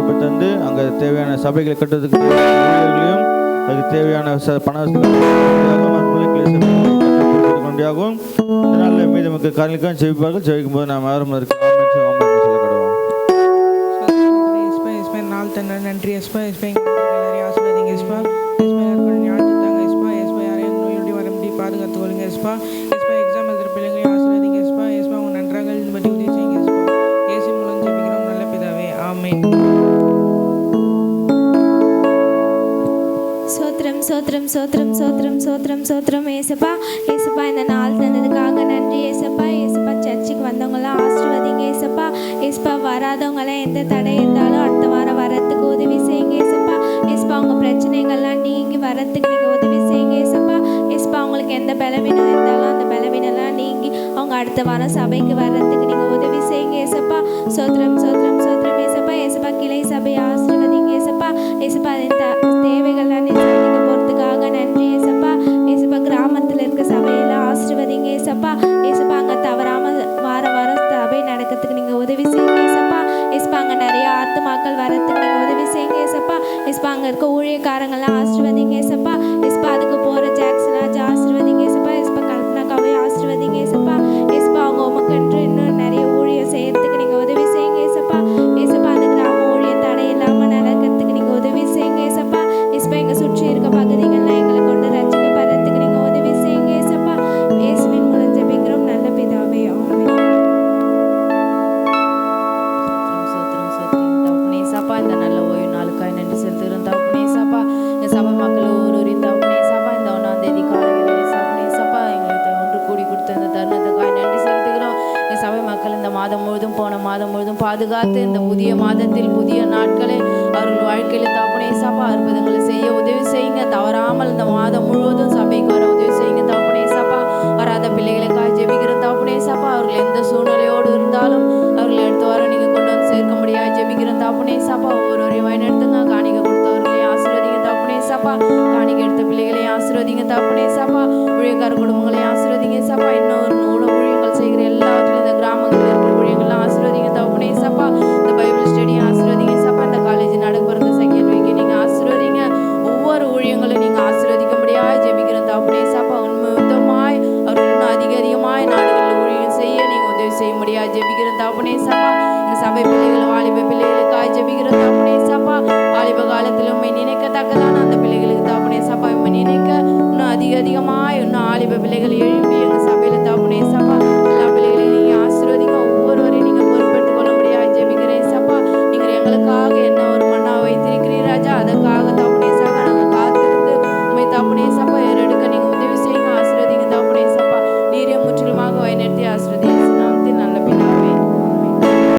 கிருபை தந்து அங்கே தேவையான சபைகளை கட்டுறதுக்கு ஊழியர்களையும் அதுக்கு தேவையான பண கொண்டியாகவும் இந்த நாளில் மீது நமக்கு காரியங்களுக்கும் செவிப்பார்கள். செவிக்கும் போது நாம் யாரும் சொல்லப்படுவோம். நாள் தந்த நன்றி எஸ்பா. எஸ்பா எல்லாரையும் ஆசீர்வதிங்க எஸ்பா. எஸ்பா எல்லாருக்கும் ஞாபகம் தாங்க எஸ்பா. எஸ்பா யாரையும் நோயோடி வர முடி பாதுகாத்து கொள்ளுங்க எஸ்பா. எஸ்பா எக்ஸாம் எழுதுகிற பிள்ளைங்களையும் ஆசீர்வதிங்க எஸ்பா. எஸ்பா உங்க நன்றாக எழுதும்படி உதவி செய்யுங்க எஸ்பா. இயேசு மூலம் ஜெபிக்கிறோம் நல்ல பிதாவே, ஆமென். சோத்ரம் சோத்ரம் சோத்ரம் சோத்ரம் சோத்ரம் சோத்ரம் ஏசப்பா. ஏசப்பா இந்த நாள் தந்ததுக்காக நன்றி ஏசப்பா. ஏசப்பா சர்ச்சுக்கு வந்தவங்களாம் ஆசீர்வதிங்க ஏசப்பா. ஏசப்பா வராதவங்களாம் எந்த தடை இருந்தாலும் அடுத்த வாரம் வரத்துக்கு உதவி செய்யுங்க ஏசப்பா. ஏசப்பா அவங்க பிரச்சனைகள்லாம் நீங்கி வரத்துக்கு நீங்கள் உதவி செய்யுங்க ஏசப்பா. ஏசப்பா அவங்களுக்கு எந்த பலவீனம் இருந்தாலும் அந்த பலவீனம்லாம் நீங்கி அவங்க அடுத்த வாரம் சபைக்கு வர்றதுக்கு நீங்கள் உதவி செய்யுங்க ஏசப்பா. சோத்ரம் சோத்ரம் சோத்ரம் ஏசப்பா. ஏசப்பா கிளை சபையை ஆசீர்வதிங்க ஏசப்பா. ஏசப்பா தேவைகள்லாம் சந்திக்க போகிறதுக்காக நன்றி ஏசப்பா. ஏசப்பா கிராமத்தில் இருக்க சபையெல்லாம் ஆசீர்வதிங்க ஏசப்பா. ஏசப்பா அங்கே தவறாமல் வாரம் சபை நடக்கிறதுக்கு நீங்கள் உதவி செய்யுங்க ஏசப்பா. ஏசப்பா அங்கே நிறைய ஆத்துமாக்கள் வரத்துக்கு நீங்கள் உதவி செய்யுங்க ஏசப்பா. ஏசப்பா அங்கே இருக்க ஊழியக்காரங்கள்லாம் ஆசீர்வதிங்க ஏசப்பா. ஏசப்பா அதுக்கு போகிற ஜாக்சன் ராஜா ஆசீர்வதிங்க ஏசப்பா. ஏசப்பா கல்பனாக்காவே ஆசீர்வதிங்க ஏசப்பா. ஏசப்பா அவங்க உமக்கன்று இன்னும் நிறைய ஊழியம் செய்யறதுக்கு நீங்கள் உதவி செய்யுங்க ஏசப்பா. ஏசப்பா அந்த கிராம ஊழியம் தடை இல்லாமல் நடக்கிறதுக்கு நீங்கள் உதவி செய்யுங்க ஏசப்பா. ஏசப்பா எங்கள் சுற்றி இருக்க பகுதிகள்லாம் எங்களை கொண்டு ரட்சிக்கப்படுறதுக்கு நீங்கள் உதவி செய்யுங்க ஏசப்பா. இயேசுவின் மூலம் ஜெபிக்கிறோம் நல்ல பிதாவே, ஆமென். தகப்பனேசப்பா இந்த நல்ல ஓய்வு நாளுக்காய் நன்றி செலுத்துகிறோம் தகப்பனேசப்பா. எங்கள் சபை மக்கள் ஒருவரின் தகப்பனேசப்பா இந்த 1ஆம் தேதி காலையில் தகப்பனேசப்பா எங்களுக்கு ஒன்று கூடி கொடுத்த இந்த தருணத்துக்காய் நன்றி செலுத்துகிறோம். எங்கள் சபை மக்கள் இந்த மாதம் முழுதும் போன மாதம் முழுதும் பாதுகாத்து இந்த புதிய மாதத்தில் புதிய நாட்களை அவர்கள் வாழ்க்கையில் தகப்பனேசப்பா அற்புதங்களை செய்ய உதவி செய்யுங்க. தவறாமல் இந்த மாதம் முழுவதும் சபைக்கு வர உதவி செய்யுங்க தகப்பனேசப்பா. வராத பிள்ளைகளுக்காக ஜெபிக்கிறோம் தகப்பனேசப்பா. அவர்கள் எந்த சூழ்நிலையோடு இருந்தாலும் அவர்கள் எடுத்து வர நீங்கள் கொண்டு வந்து சேர்க்க முடியாது ஜெபிக்கிறோம் தகப்பனேசப்பா. ஒவ்வொருவரையும் வழிநடத்துங்க. காணிக்கை கொடுத்தவர்களையும் ஆசீர்வதிங்க தகப்பனேசப்பா. காணிக்கை எடுத்த பிள்ளைகளையும் ஆசீர்வதிங்க தகப்பனேசப்பா. ஊழியக்கார குடும்பங்களையும் ஆசீர்வதிங்க சப்பா. இன்னொரு ஊழியங்கள் செய்கிற எல்லாத்துலையும் இந்த கிராமங்களில் இருக்கிற ஊழியங்கள்லாம் ஆசீர்வதிங்க தகப்பனேசப்பா. இந்த பைபிள் ஸ்டடியும் ஆசீர்வதிங்க சப்பா. இந்த காலேஜ் நடக்கிறது செகண்ட் வீக்கு நீங்கள் ஆசீர்வதிங்க. ஒவ்வொரு ஊழியங்களும் நீங்கள் ஆசீர்வதிக்க முடியாது ஜெபிக்கிறோம் தகப்பனேசப்பா. உண்மையுத்தமாய் அவர்கள் இன்னும் அதிகமாய் நாடுகளில் ஊழியம் செய்ய நீங்கள் உதவி செய்ய முடியாது ஜெபிக்கிறோம் தகப்பனேசப்பா. எங்கள் சபை பிள்ளைகள் வாலிப பிள்ளைகளுக்காக ஜெபிக்கிறோம் தகப்பனேசப்பா. வாலிப காலத்தில் உண்மை நினைக்கத்தக்கதான அந்த பிள்ளைகளுக்கு தகப்பனேசப்பா உண்மை நினைக்க இன்னும் அதிகமாய் இன்னும் வாலிப பிள்ளைகள் எழுப்பி எங்கள் சபையில் தகப்பனேசப்பா எல்லா பிள்ளைகளையும் நீங்கள் ஆசீர்வதிங்க. ஒவ்வொருவரையும் நீங்கள் பொறுப்பெடுத்துக் கொள்ள முடியாது ஜெபிக்கிறேன் சப்பா. நீங்கள் எங்களுக்காக என்ன ஒரு மன்னா வைத்திருக்கிறீர் ராஜா, அதற்காக தகப்பனேசப்பா நாங்கள் காத்திருந்து உண்மை தகப்பனேசப்பா ஏறெடுக்க நீங்கள் உதவி செய்யுங்க. ஆசீர்வதிங்க தகப்பனேசப்பா. நீரே முற்றிலுமாக வழிநடத்தி ஆசீர்வதி